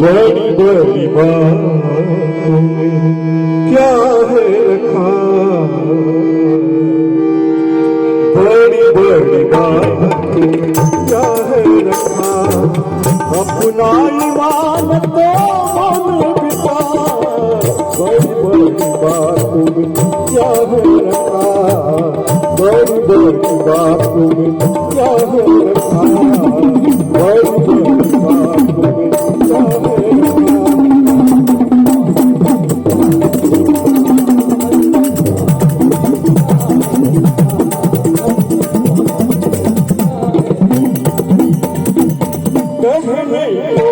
बड़ी बड़ी बातों में क्या है रखा, बड़ी बड़ी बातों में क्या है रखा, अपना ईमान तो मन बिता, बड़ी बड़ी बातों में क्या है रखा, बड़ी बड़ी बातों में क्या है रखा, बड़ी बड़ी बातों में क्या है रखा। कहने को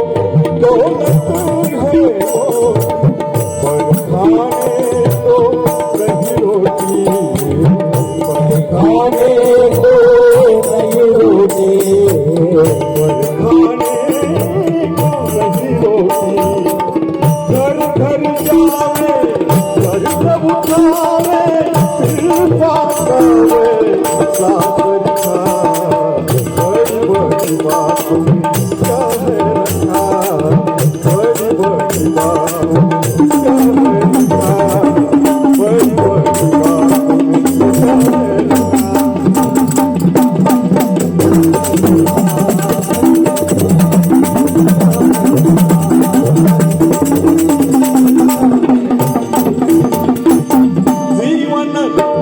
दौलत है वो, पर खाने को नहीं रोटी, पर खाने को नहीं रोटी, पर खाने को नहीं रोटी। घर घर जावे, घर सब खावे, फिर पावे सागर खा, बड़ी बड़ी बातों में क्या है रखा, बड़ी बड़ी बातों में क्या है रखा, बड़ी बड़ी बातों में क्या है रखा। जीवन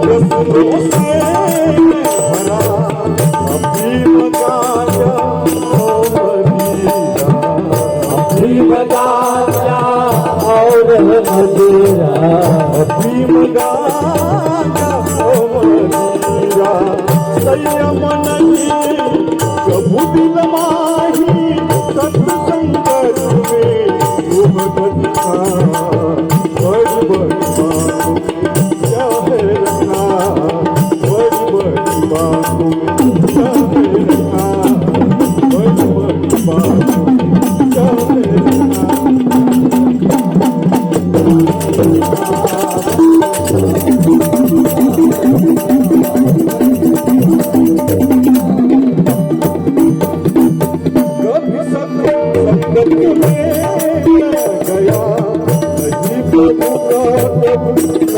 रसों से भरा अभी बजा जा और मदीरा, अभी बजा जा और मदीरा, संयम नहीं प्रभु दिल माही, सत्संगत में उमगत था, बड़ी बड़ी बातों में क्या है रखा, बड़ी बड़ी बातों में क्या है रखा, बड़ी बड़ी बातों में क्या है रखा। कभी संगत में गया नहीं प्रभु का प्रभु